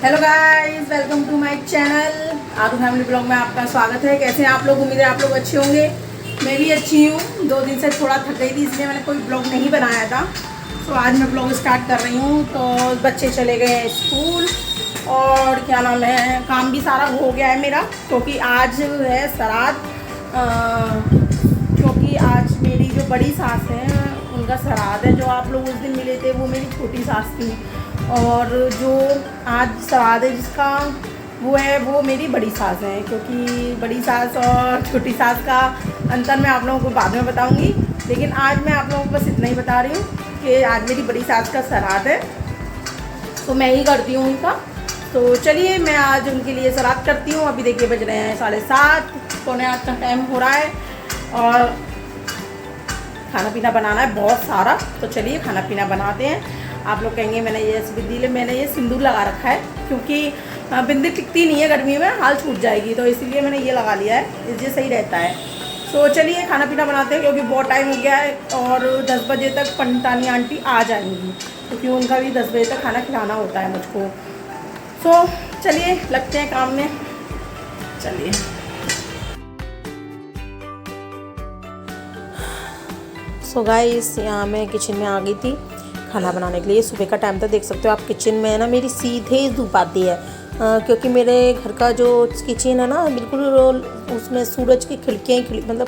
Hello guys, welcome to my channel Aaru family blog में आपका स्वागत है। कैसे हैं आप लोग? उम्मीद है आप लोग अच्छे होंगे। मैं भी अच्छी हूँ। 2 दिन से थोड़ा थक गई थी, इसलिए मैंने कोई ब्लॉग नहीं बनाया था। तो आज मैं ब्लॉग स्टार्ट कर रही हूँ। तो बच्चे चले गए हैं स्कूल और क्या नाम है, काम भी सारा हो गया है मेरा, क्योंकि आज है श्राद्ध। क्योंकि आज मेरी जो बड़ी सास है उनका श्राद्ध है। जो आप लोग उस दिन मिले थे वो मेरी छोटी सास थी, और जो आज श्राद्ध है जिसका वो मेरी बड़ी सास है। क्योंकि बड़ी सास और छोटी सास का अंतर मैं आप लोगों को बाद में बताऊंगी, लेकिन आज मैं आप लोगों को बस इतना ही बता रही हूँ कि आज मेरी बड़ी सास का श्राद्ध है, तो मैं ही करती हूँ उनका। तो चलिए मैं आज उनके लिए श्राद्ध करती हूँ। अभी देखिए बज रहे हैं 7:30, पौने 8 का टाइम हो रहा है और खाना पीना बनाना है बहुत सारा। तो चलिए खाना पीना बनाते हैं। आप लोग कहेंगे मैंने ये सिंदूर लगा रखा है, क्योंकि बिंदी टिकती नहीं है गर्मी में, हाल छूट जाएगी, तो इसीलिए मैंने ये लगा लिया है, इसलिए सही रहता है। तो चलिए खाना पीना बनाते हैं, क्योंकि बहुत टाइम हो गया है और 10 बजे तक पंडितानी आंटी आ जाएंगी, क्योंकि उनका भी 10 बजे तक खाना खिलाना होता है मुझको। तो चलिए लगते हैं काम में। चलिए सो गाइस, यहाँ मैं किचन में आ गई थी खाना बनाने के लिए। सुबह का टाइम था, देख सकते हो आप। किचन में है ना मेरी सीधे धूप आती है, क्योंकि मेरे घर का जो किचन है ना बिल्कुल उसमें सूरज की खिड़कियाँ मतलब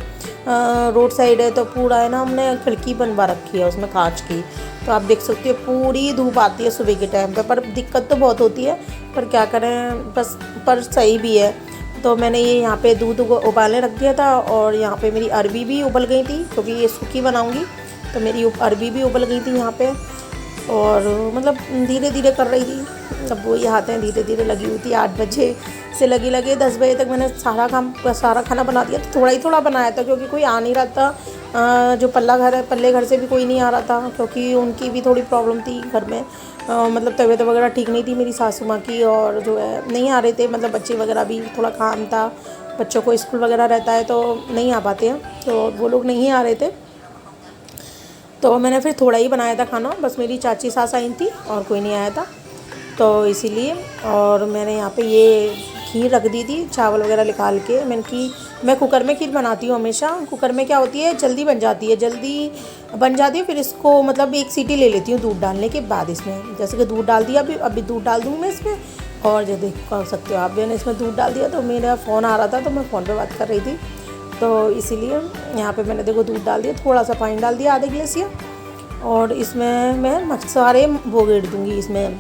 रोड साइड है, तो पूरा है ना हमने खिड़की बनवा रखी है उसमें कांच की। तो आप देख सकते हो पूरी धूप आती है सुबह के टाइम पर दिक्कत तो बहुत होती है, पर क्या करें, बस पर सही भी है। तो मैंने ये यहाँ पे दूध उबालने रख दिया था, और यहाँ पे मेरी अरबी भी उबल गई थी, क्योंकि ये सूखी बनाऊँगी। तो मेरी अरबी भी उबल गई थी यहाँ पे, और मतलब धीरे धीरे कर रही थी। अब वही हाथें धीरे धीरे लगी हुई थी। 8 बजे से लगे 10 बजे तक मैंने सारा खाना बना दिया। तो थोड़ा ही थोड़ा बनाया था, क्योंकि कोई आ नहीं रहा था। जो पल्ले घर से भी कोई नहीं आ रहा था, क्योंकि उनकी भी थोड़ी प्रॉब्लम थी घर में। मतलब तबीयत वगैरह ठीक नहीं थी मेरी सासू माँ की, और जो है नहीं आ रहे थे। मतलब बच्चे वगैरह भी थोड़ा काम था, बच्चों को स्कूल वगैरह रहता है तो नहीं आ पाते हैं, तो वो लोग नहीं आ रहे थे। तो मैंने फिर थोड़ा ही बनाया था खाना, बस मेरी चाची सास आई थी और कोई नहीं आया था, तो इसीलिए। और मैंने यहाँ पे ये खीर रख दी थी, चावल वगैरह निकाल के। मैं कुकर में खीर बनाती हूँ हमेशा। कुकर में क्या होती है, जल्दी बन जाती है। फिर इसको मतलब एक सीटी ले लेती हूँ दूध डालने के बाद। इसमें जैसे कि दूध डाल दिया, अभी दूध डाल दूँ मैं इसमें, और जो देख सकते हो आप, मैंने इसमें दूध डाल दिया। तो मेरा फ़ोन आ रहा था, तो मैं फ़ोन पर बात कर रही थी, तो इसीलिए यहाँ पे मैंने देखो दूध डाल दिया, थोड़ा सा पानी डाल दिया, आधे गिलास। और इसमें मैं सारे वो गेड़ दूँगी इसमें।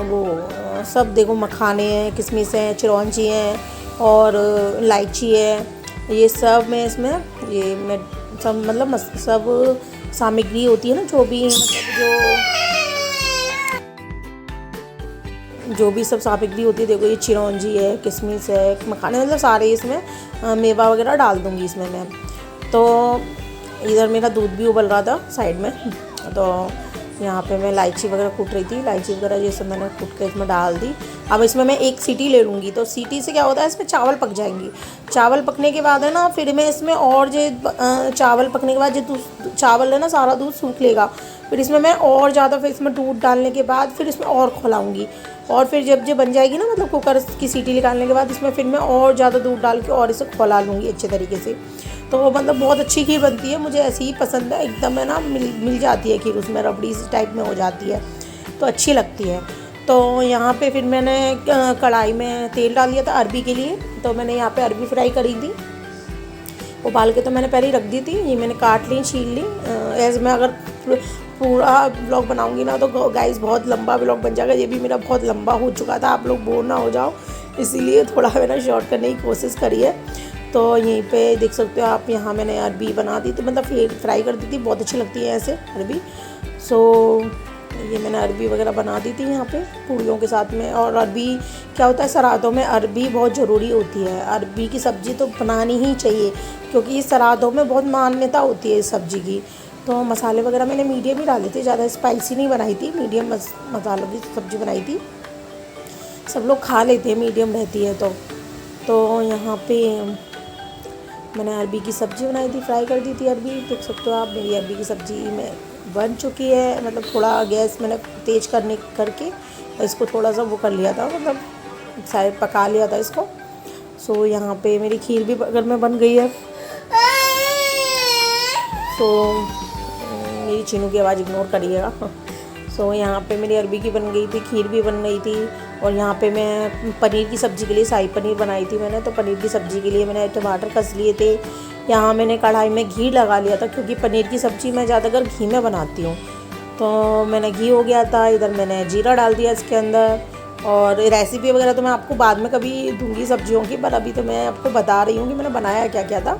वो सब देखो, मखाने हैं, किशमिश हैं, चिरौंजी हैं और इलायची है, ये सब मैं इसमें मैं सब मतलब सब सामग्री होती है ना, जो भी मतलब जो भी सब सामग्री होती है, देखो ये चिरौंजी है, किशमिश है, मखाने, मतलब सारे इसमें मेवा वगैरह डाल दूँगी इसमें मैं। तो इधर मेरा दूध भी उबल रहा था साइड में, तो यहाँ पे मैं इलायची वगैरह कूट रही थी। इलायची वगैरह ये सब मैंने कूट के इसमें डाल दी। अब इसमें मैं एक सीटी ले लूँगी, तो सीटी से क्या होता है, इसमें चावल पक जाएंगी। चावल पकने के बाद है ना, फिर मैं इसमें और जो चावल पकने के बाद जो चावल है ना, सारा दूध सूख लेगा। फिर इसमें मैं और ज़्यादा, फिर इसमें दूध डालने के बाद फिर इसमें और खौलाऊँगी, और फिर जब बन जाएगी ना, मतलब कुकर की सीटी निकालने के बाद इसमें फिर मैं और ज़्यादा दूध डाल के और इसे खौला लूँगी अच्छे तरीके से। तो मतलब बहुत अच्छी खीर बनती है, मुझे ऐसी ही पसंद है। एकदम है ना मिल जाती है खीर, उसमें रबड़ी सी टाइप में हो जाती है, तो अच्छी लगती है। तो यहाँ पे फिर मैंने कढ़ाई में तेल डाल दिया था अरबी के लिए। तो मैंने यहाँ पे अरबी फ्राई करी थी, उबाल के तो मैंने पहले ही रख दी थी। ये मैंने काट ली, छील ली। एज मैं अगर पूरा ब्लॉग बनाऊंगी ना, तो गाइस बहुत लंबा ब्लॉग बन जाएगा। ये भी मेरा बहुत लंबा हो चुका था, आप लोग बोर ना हो जाओ, इसीलिए थोड़ा मैंने शॉर्ट करने की कोशिश करी है। तो यहीं पे देख सकते हो आप, यहाँ मैंने अरबी बना दी थी, मतलब फ्राई कर दी थी, बहुत अच्छी लगती है ऐसे अरबी। सो ये मैंने अरबी वगैरह बना दी थी यहाँ पे पूड़ियों के साथ में। और अरबी क्या होता है, श्राद्धों में अरबी बहुत ज़रूरी होती है। अरबी की सब्ज़ी तो बनानी ही चाहिए, क्योंकि श्राद्धों में बहुत मान्यता होती है इस सब्ज़ी की। तो मसाले वगैरह मैंने मीडियम ही डाले थे, ज़्यादा स्पाइसी नहीं बनाई थी, मीडियम मसालों की सब्ज़ी बनाई थी। सब लोग खा लेते हैं, मीडियम रहती है। तो यहाँ पे मैंने अरबी की सब्ज़ी बनाई थी, फ्राई कर दी थी अरबी। देख सकते हो आप, मेरी अरबी की सब्ज़ी में बन चुकी है, मतलब थोड़ा गैस मैंने तेज़ करके इसको थोड़ा सा वो कर लिया था, मतलब शायद पका लिया था इसको। सो यहाँ पे मेरी खीर भी बगल में बन गई है। सो मेरी चीनू की आवाज़ इग्नोर करिएगा। सो यहाँ पे मेरी अरबी की बन गई थी, खीर भी बन गई थी। और यहाँ पे मैं पनीर की सब्ज़ी के लिए शाही पनीर बनाई थी मैंने। तो पनीर की सब्ज़ी के लिए मैंने टमाटर कस लिए थे। यहाँ मैंने कढ़ाई में घी लगा लिया था, क्योंकि पनीर की सब्ज़ी मैं ज़्यादातर घी में बनाती हूँ। तो मैंने घी हो गया था, इधर मैंने जीरा डाल दिया इसके अंदर। और रेसिपी वगैरह तो मैं आपको बाद में कभी दूँगी सब्जियों की, पर अभी तो मैं आपको बता रही हूँ कि मैंने बनाया क्या क्या था।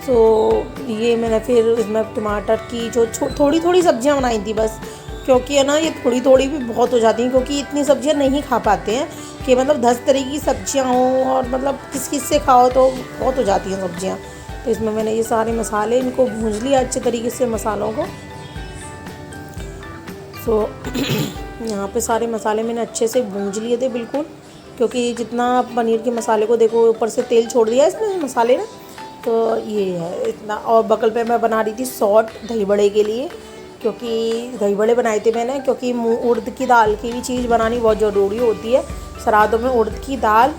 तो ये मैंने फिर इसमें टमाटर की जो थोड़ी थोड़ी सब्जियां बनाई थी बस, क्योंकि है ना ये थोड़ी थोड़ी भी बहुत हो जाती हैं, क्योंकि इतनी सब्जियां नहीं खा पाते हैं कि मतलब 10 तरह की सब्जियां हों और मतलब किस किस से खाओ तो बहुत हो जाती हैं सब्जियां। तो इसमें मैंने ये सारे मसाले इनको भूंज लिया अच्छे तरीके से मसालों को। सो यहाँ पे सारे मसाले मैंने अच्छे से भूंज लिए थे बिल्कुल, क्योंकि जितना पनीर के मसाले को देखो ऊपर से तेल छोड़ दिया इसमें मसाले ने। तो ये है इतना। और बगल पे मैं बना रही थी सॉट दही बड़े के लिए, क्योंकि दही बड़े बनाए थे मैंने, क्योंकि उड़द की दाल की भी चीज़ बनानी बहुत ज़रूरी होती है। श्राद्धों में उड़द की दाल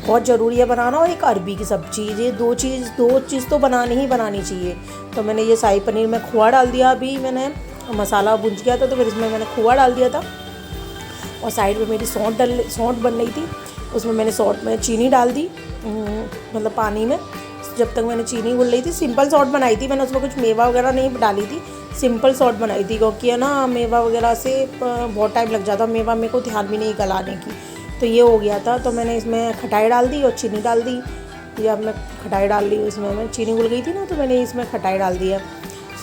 बहुत ज़रूरी है बनाना, और एक अरबी की सब्ज़ी, ये दो चीज़ तो बनानी ही बनानी चाहिए। तो मैंने ये शाही पनीर में खोआ डाल दिया, अभी मैंने मसाला भून गया था तो फिर इसमें मैंने खोआ डाल दिया था। और साइड में मेरी सौंठ बन रही थी, उसमें मैंने सौंठ में चीनी डाल दी, मतलब पानी में। जब तक मैंने चीनी घुल रही थी, सिंपल सॉल्ट बनाई थी मैंने, उसमें कुछ मेवा वगैरह नहीं डाली थी, सिंपल सॉल्ट बनाई थी, क्योंकि है ना मेवा वगैरह से बहुत टाइम लग जाता, मेवा मेरे को ध्यान भी नहीं गलाने की। तो ये हो गया था। तो मैंने इसमें खटाई डाल दी और चीनी डाल दी। या मैं खटाई डाल ली, इसमें मैं चीनी घुल गई थी ना, तो मैंने इसमें खटाई डाल दी है।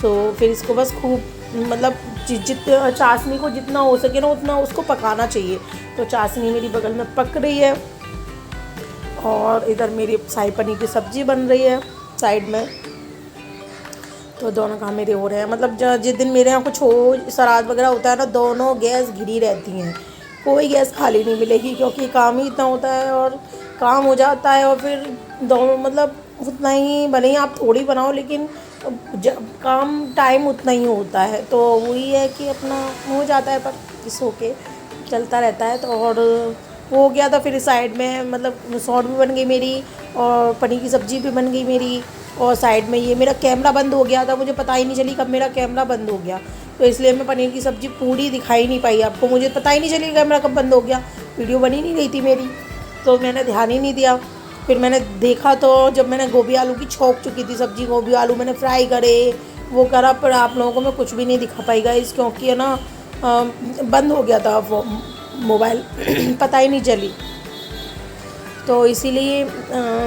सो फिर इसको बस खूब मतलब चाशनी को जितना हो सके ना उतना उसको पकाना चाहिए। तो चाशनी मेरी बगल में पक रही है और इधर मेरी शाही पनीर की सब्ज़ी बन रही है साइड में। तो दोनों काम मेरे हो रहे हैं, मतलब जिस दिन मेरे यहाँ कुछ हो श्राद्ध वगैरह होता है ना, दोनों गैस घिरी रहती हैं, कोई गैस खाली नहीं मिलेगी, क्योंकि काम ही इतना होता है और काम हो जाता है। और फिर दोनों मतलब उतना ही, भले ही आप थोड़ी बनाओ लेकिन काम टाइम उतना ही होता है। तो वही है कि अपना हो जाता है, पर इस होके चलता रहता है। तो और वो हो गया था। फिर साइड में मतलब सॉस भी बन गई मेरी और पनीर की सब्ज़ी भी बन गई मेरी। और साइड में ये मेरा कैमरा बंद हो गया था, मुझे पता ही नहीं चली कब मेरा कैमरा बंद हो गया, तो इसलिए मैं पनीर की सब्ज़ी पूरी दिखाई नहीं पाई आपको, मुझे पता ही नहीं चली कैमरा कब बंद हो गया, वीडियो बनी नहीं रही थी मेरी, तो मैंने ध्यान ही नहीं दिया। फिर मैंने देखा तो जब मैंने गोभी आलू की छोक चुकी थी सब्ज़ी, गोभी आलू मैंने फ्राई करे, वो करा, पर आप लोगों को मैं कुछ भी नहीं दिखा पाई गाइस, क्योंकि है ना बंद हो गया था वो मोबाइल पता ही नहीं चली। तो इसीलिए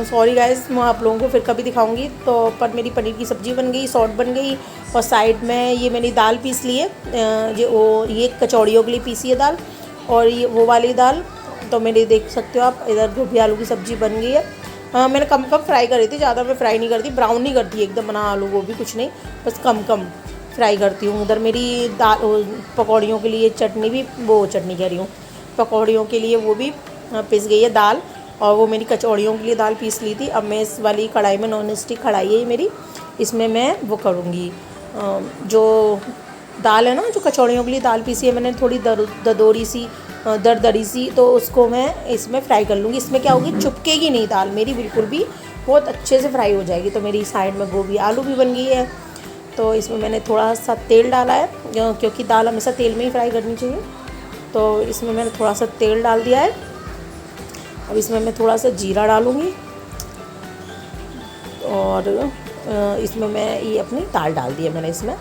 सॉरी गाइस, मैं आप लोगों को फिर कभी दिखाऊंगी। तो पर मेरी पनीर की सब्ज़ी बन गई, सॉट बन गई, और साइड में ये मैंने दाल पीस ली है, ये कचौड़ियों के लिए पीसी है दाल, और ये वो वाली दाल। तो मेरे देख सकते हो आप, इधर गोभी आलू की सब्ज़ी बन गई है। मैंने कम कम फ्राई करी थी, ज़्यादा मैं फ्राई नहीं करती, ब्राउन नहीं करती एकदम बना आलू गोभी कुछ नहीं, बस कम कम फ्राई करती हूँ। उधर मेरी दाल पकौड़ियों के लिए चटनी भी, वो चटनी कह रही हूँ, पकौड़ियों के लिए वो भी पिस गई है दाल, और वो मेरी कचौड़ियों के लिए दाल पीस ली थी। अब मैं इस वाली कढ़ाई में, नॉन स्टिक कढ़ाई है मेरी, इसमें मैं वो करूँगी, जो दाल है ना, जो कचौड़ियों के लिए दाल पीसी है मैंने, थोड़ी दरदरी सी, तो उसको मैं इसमें फ्राई कर लूँगी। इसमें क्या होगी, चुपकेगी नहीं दाल मेरी बिल्कुल भी, बहुत अच्छे से फ्राई हो जाएगी। तो मेरी साइड में गोभी आलू भी बन गई है। तो इसमें मैंने थोड़ा सा तेल डाला है, क्योंकि दाल हमेशा तेल में ही फ्राई करनी चाहिए। तो इसमें मैंने थोड़ा सा तेल डाल दिया है। अब इसमें मैं थोड़ा सा जीरा डालूँगी, और इसमें मैं ये अपनी दाल डाल दी है मैंने इसमें।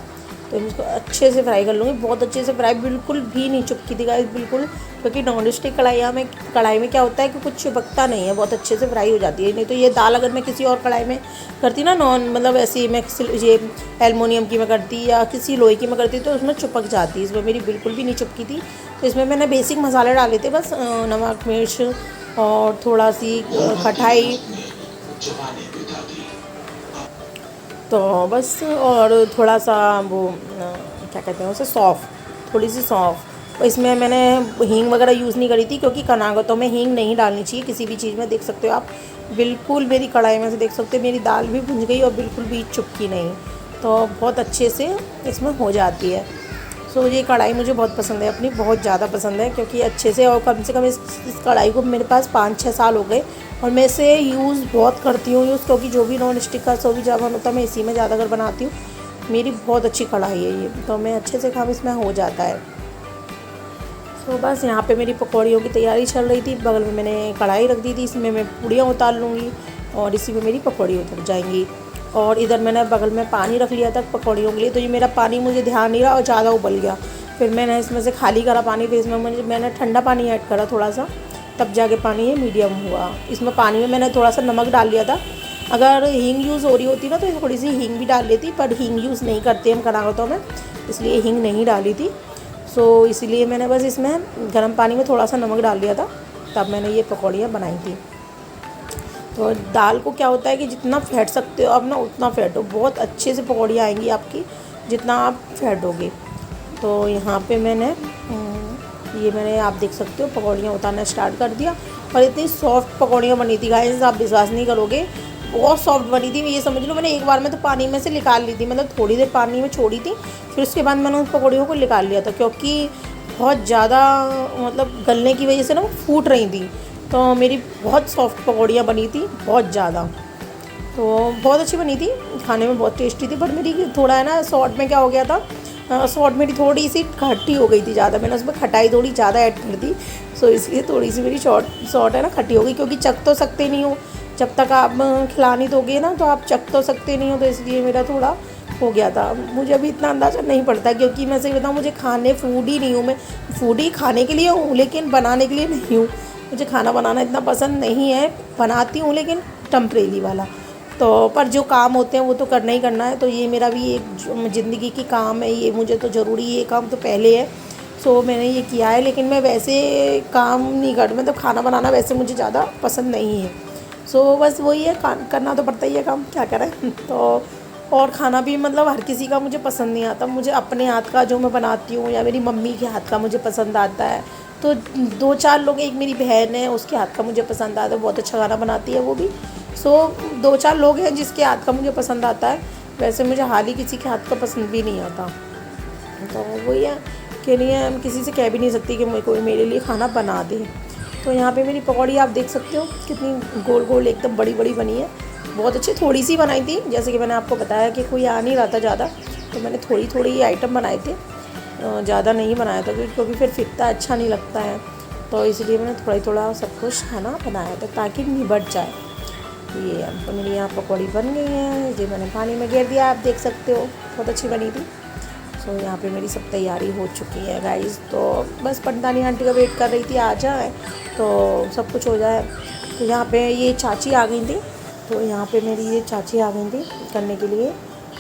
तो इसको अच्छे से फ्राई कर लूँगी, बहुत अच्छे से फ्राई, बिल्कुल भी नहीं चुपकी थी गाइस बिल्कुल, क्योंकि नॉन स्टिक कढ़ाई में क्या होता है कि कुछ चिपकता नहीं है, बहुत अच्छे से फ्राई हो जाती है। नहीं तो ये दाल अगर मैं किसी और कढ़ाई में करती ना, मतलब ऐसी मैं ये एलुमिनियम की मैं करती या किसी लोहे की मैं करती, तो उसमें चिपक जाती, इसमें मेरी बिल्कुल भी नहीं चिपकी थी। तो इसमें मैंने बेसिक मसाले डाले थे बस, नमक मिर्च और थोड़ा सी खटाई, तो बस, और थोड़ा सा वो क्या कहते हैं उसे, सौंफ, थोड़ी सी सौंफ। इसमें मैंने हींग वगैरह यूज़ नहीं करी थी, क्योंकि कनागतों में हींग नहीं डालनी चाहिए किसी भी चीज़ में। देख सकते हो आप, बिल्कुल मेरी कढ़ाई में से देख सकते हो मेरी दाल भी भुन गई और बिल्कुल भी चुपकी नहीं। तो बहुत अच्छे से इसमें हो जाती है। सो ये कढ़ाई मुझे बहुत पसंद है, अपनी बहुत ज़्यादा पसंद है, क्योंकि अच्छे से, और कम से कम इस कढ़ाई को मेरे पास 5-6 साल हो गए और मैं इसे यूज़ बहुत करती हूँ क्योंकि जो भी नॉन स्टिक का जो भी सामान होता है मैं इसी में ज़्यादातर बनाती हूँ। मेरी बहुत अच्छी कढ़ाई है ये, तो मैं अच्छे से काम इसमें हो जाता है। तो बस यहाँ पे मेरी पकौड़ियों की तैयारी चल रही थी, बगल में मैंने कढ़ाई रख दी थी, इसमें मैं पूड़ियाँ उतार लूँगी और इसी में मेरी पकौड़ी उतर जाएंगी। और इधर मैंने बगल में पानी रख लिया था पकौड़ियों के लिए, तो ये मेरा पानी मुझे ध्यान नहीं रहा और ज़्यादा उबल गया। फिर मैंने इसमें से खाली करा पानी, फिर इसमें मैंने ठंडा पानी ऐड करा थोड़ा सा, तब जाके पानी ये मीडियम हुआ। इसमें पानी में मैंने थोड़ा सा नमक डाल लिया था। अगर हींग यूज़ हो रही होती ना तो थोड़ी सी हींग भी डाल लेती, पर हींग यूज़ नहीं करते हम कढ़ाई में, इसलिए हींग नहीं डाली थी। सो इसीलिए मैंने बस इसमें गर्म पानी में थोड़ा सा नमक डाल दिया था, तब मैंने ये पकौड़ियाँ बनाई थी। तो दाल को क्या होता है कि जितना फेंट सकते हो आप ना उतना फेंटो, बहुत अच्छे से पकौड़ियाँ आएंगी आपकी जितना आप फेंटोगे। तो यहाँ पे मैंने आप देख सकते हो पकौड़ियाँ उतारना स्टार्ट कर दिया, और इतनी सॉफ्ट पकौड़ियाँ बनी थी गाइस, आप विश्वास नहीं करोगे, बहुत सॉफ्ट बनी थी। ये समझ लो मैंने एक बार में तो पानी में से निकाल ली थी, मतलब थोड़ी देर पानी में छोड़ी थी, फिर उसके बाद मैंने उन पकौड़ियों को निकाल लिया था, क्योंकि बहुत ज़्यादा मतलब गलने की वजह से ना वो फूट रही थी। तो मेरी बहुत सॉफ्ट पकौड़ियाँ बनी थी, बहुत ज़्यादा, तो बहुत अच्छी बनी थी, खाने में बहुत टेस्टी थी। पर मेरी थोड़ा है ना शॉर्ट में क्या हो गया था, शॉर्ट मेरी थोड़ी सी खट्टी हो गई थी ज़्यादा, मैंने उसमें खटाई थोड़ी ज़्यादा ऐड कर दी। सो इसलिए थोड़ी सी मेरी शॉर्ट है ना खट्टी हो गई, क्योंकि चख तो सकते नहीं हो जब तक आप खिला नहीं दोगे ना, तो आप चख तो सकते नहीं हो, तो इसलिए मेरा थोड़ा हो गया था। मुझे अभी इतना अंदाज़ा नहीं पड़ता, क्योंकि मैं सही बताऊँ मुझे फूडी नहीं हूँ मैं, फूडी खाने के लिए हूँ लेकिन बनाने के लिए नहीं हूँ। मुझे खाना बनाना इतना पसंद नहीं है, बनाती हूँ लेकिन टेम्परेरी वाला। तो पर जो काम होते हैं वो तो करना ही करना है, तो ये मेरा भी एक ज़िंदगी की काम है, ये मुझे तो ज़रूरी ये काम तो पहले है। सो मैंने ये किया है, लेकिन मैं वैसे काम नहीं कर, मतलब खाना बनाना वैसे मुझे ज़्यादा पसंद नहीं है। सो बस वही है, करना तो पड़ता ही है काम, क्या करें। तो और खाना भी मतलब हर किसी का मुझे पसंद नहीं आता, मुझे अपने हाथ का जो मैं बनाती हूँ या मेरी मम्मी के हाथ का मुझे पसंद आता है। तो 2-4 लोग, एक मेरी बहन है उसके हाथ का मुझे पसंद आता है, बहुत अच्छा खाना बनाती है वो भी। सो 2-4 लोग हैं जिसके हाथ का मुझे पसंद आता है, वैसे मुझे हाल ही किसी के हाथ का पसंद भी नहीं आता। तो वही है कि नहीं है, हम किसी से कह भी नहीं सकती कि कोई मेरे लिए खाना बना दे। तो यहाँ पे मेरी पकौड़ी आप देख सकते हो कितनी गोल गोल एकदम बड़ी बड़ी बनी है, बहुत अच्छी। थोड़ी सी बनाई थी, जैसे कि मैंने आपको बताया कि कोई आ नहीं रहा था ज़्यादा, तो मैंने थोड़ी थोड़ी आइटम बनाए थे, ज़्यादा नहीं बनाया था क्योंकि फिर फिकता अच्छा नहीं लगता है, तो इसलिए मैंने थोड़ा थोड़ा सब कुछ खाना बनाया था ताकि निबट जाए। ये तो मेरी यहाँ पकौड़ी बन गई है, ये मैंने पानी में गिर दिया, आप देख सकते हो बहुत अच्छी बनी थी। सो यहाँ पे मेरी सब तैयारी हो चुकी है गाइस, तो बस पंडानी आंटी का वेट कर रही थी आ जाए तो सब कुछ हो जाए। तो यहाँ पे ये चाची आ गई थी, तो यहाँ पे मेरी ये चाची आ गई थी करने के लिए,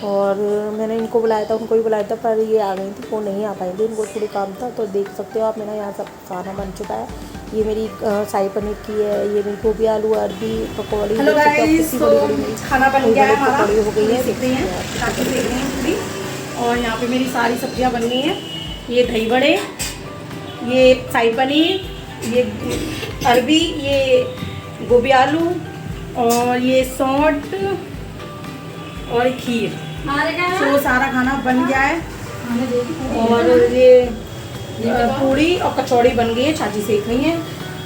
और मैंने इनको बुलाया था, उनको भी बुलाया था, पर ये आ गई थी, वो नहीं आ पाई थी, उनको थोड़ी काम था। तो देख सकते हो आप मेरा यहाँ सब खाना बन चुका है। ये मेरी शाही पनीर की है, ये मेरी गोभी आलू अरबी पकौड़ी, हेलो गाइस, तो खाना बन गया है हमारा, पकौड़ी हो गई है, देख रही हैं काफ़ी देख रही हैं पूरी। और यहाँ पे मेरी सारी सब्जियाँ बन गई हैं, ये दही बड़े, ये शाही पनीर, ये अरबी, ये गोभी आलू, और ये सौंठ और खीर। तो सारा खाना बन गया है, और ये पूड़ी और कचौड़ी बन गई है, चाची सेक रही हैं।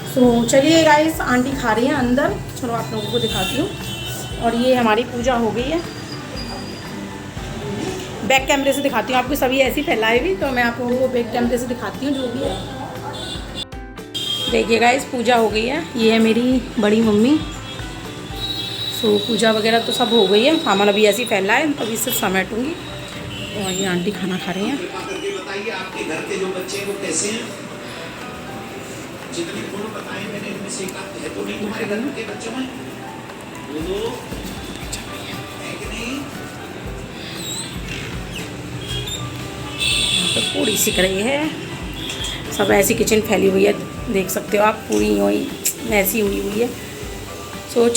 सो चलिए गाइस, आंटी खा रही हैं अंदर, चलो आप लोगों को दिखाती हूँ। और ये हमारी पूजा हो गई है, बैक कैमरे से दिखाती हूँ आपको, सभी ऐसी फैलाए हुई, तो मैं आप लोगों को बैक कैमरे से दिखाती हूँ जो भी है। देखिए गाइस, पूजा हो गई है, ये है मेरी बड़ी मम्मी। सो पूजा वगैरह तो सब हो गई है, सामान अभी ऐसे ही फैला है, अभी सिर्फ समेटूँगी। और ये आंटी खाना खा रही हैं। बताइए आपके घर के जो बच्चे हैं वो कैसे हैं? जितने गुण बताए मैंने इनमें से एक है तो नहीं तुम्हारे घर के बच्चों में? वो है कि नहीं? तो पूरी सिक रही है, सब ऐसी किचन फैली हुई है, देख सकते हो आप, पूरी वही ऐसी हुई है। सो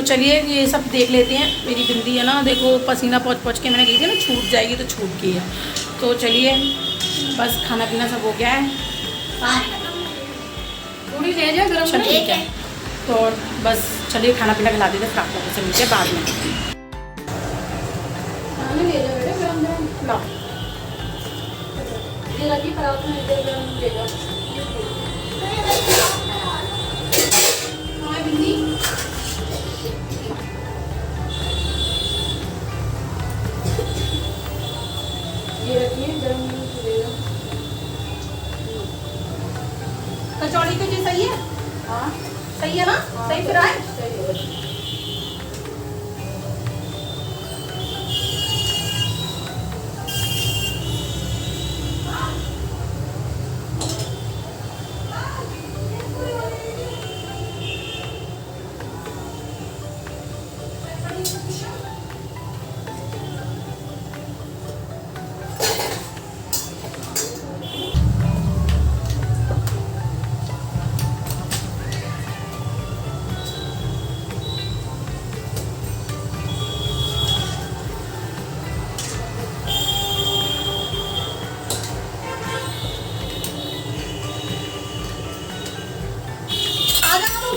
चलिए ये सब देख लेते हैं। मेरी बिंदी है ना, देखो पसीना पहुँच के मैंने कही थी ना छूट जाएगी, तो छूट गई है। तो चलिए बस खाना पीना सब हो गया है, पूरी ले जाए गरम, चलो ठीक है। तो बस चलिए खाना पीना खिला देते, फिर आप लोगों से मिलते हैं बाद में। पराठा नहीं ले जाओ बेटा, गरम गरम लो ये रखी पराठा नहीं दे, गरम ले जाओ। हाँ बिल्ली ये रखिए, गरम गरम ले जाओ। कचौड़ी तो जी सही है, हाँ सही है ना, सही फिर आए। सही है।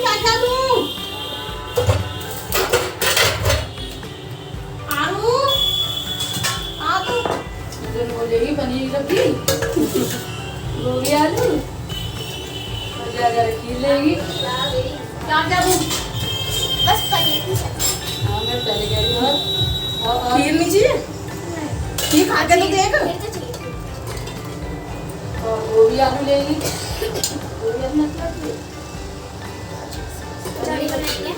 क्या क्या दूं? आलू आ तो इधर हो जाएगी पनीर की सब्जी, गोभी आलू, मजा कर खीर लेगी। क्या क्या दूं? बस पनीर की सब्जी। हाँ मैं चले गई और खीर नहीं चाहिए? खीर खा के तो देख। खीर तो चाहिए। और गोभी आलू लेगी, गोभी आलू मतलब कचौड़ी बनाएंगे। ये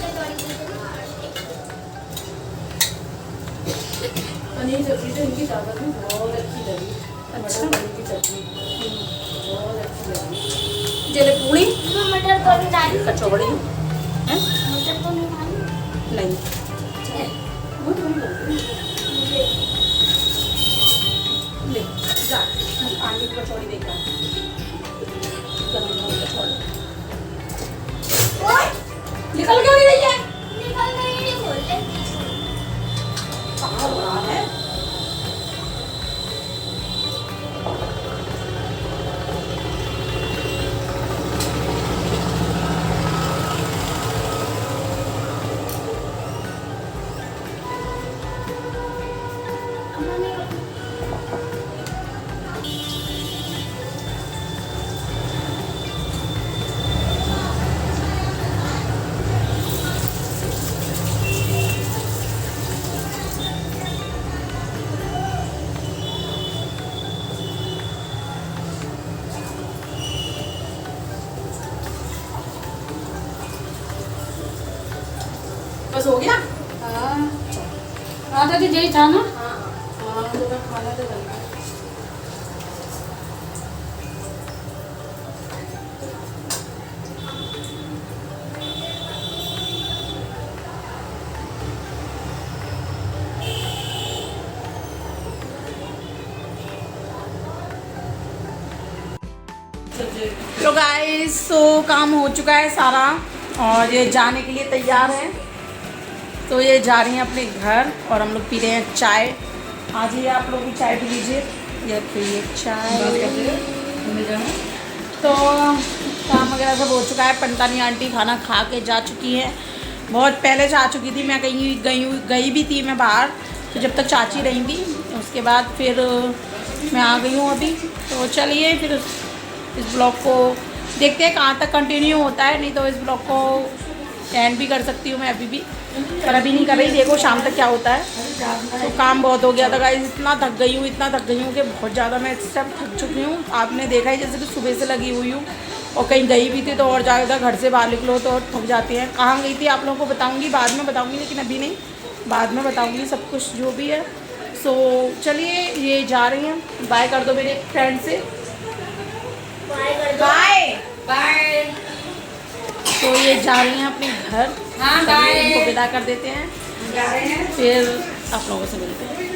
कचौड़ी के लिए पनीर सब्जी तो इनकी ताकत में बहुत अच्छी लगी। अच्छा। मटर पनीर की सब्जी बहुत अच्छी लगी। जले पूड़ी मैं मटर तो नहीं डाली, कचौड़ी हैं? मटर तो नहीं डाली। नहीं वो थोड़ी बनती है। ले जा आलू की कचौड़ी देख रहा गरम गरम कचौड़ी निकल क्यों नहीं रही है? निकल गई, नहीं खोलते। कहाँ हो रहा है? बस हो गया? हाँ आधा तो यही था ना। हाँ हाँ तो मैं खाना तो बन गया। तो गाइस तो काम हो चुका है सारा और ये जाने के लिए तैयार है। तो ये जा रही हैं अपने घर और हम लोग पी रहे हैं चाय। आज ये आप लोग भी चाय पी लीजिए। ये पिए चाय। तो काम वगैरह सब हो चुका है। पंतानी आंटी खाना खा के जा चुकी हैं, बहुत पहले जा चुकी थी। मैं कहीं गई भी थी मैं बाहर, तो जब तक चाची रही थी उसके बाद फिर मैं आ गई हूँ अभी। तो चलिए फिर इस ब्लॉग को देखते हैं कहाँ तक कंटिन्यू होता है, नहीं तो इस ब्लॉग को एंड भी कर सकती हूँ मैं अभी भी, पर अभी नहीं कर रही। देखो शाम तक क्या होता है। तो काम बहुत हो गया था गाइस, इतना थक गई हूँ कि बहुत ज़्यादा मैं इस टाइम थक चुकी हूँ। आपने देखा ही जैसे कि सुबह से लगी हुई हूँ और कहीं गई भी थी तो और ज़्यादा घर से बाहर निकलो तो और थक जाती हैं। कहाँ गई थी आप लोगों को बताऊँगी, बाद में बताऊँगी, लेकिन अभी नहीं, बाद में बताऊँगी सब कुछ जो भी है। सो चलिए ये जा रही हैं। बाय कर दो मेरे फ्रेंड से। Bye bye. तो ये जा रही हैं अपने घर। हाँ, चलिए बाय। इनको विदा कर देते हैं, जा रहे हैं। फिर आप लोगों से मिलते हैं।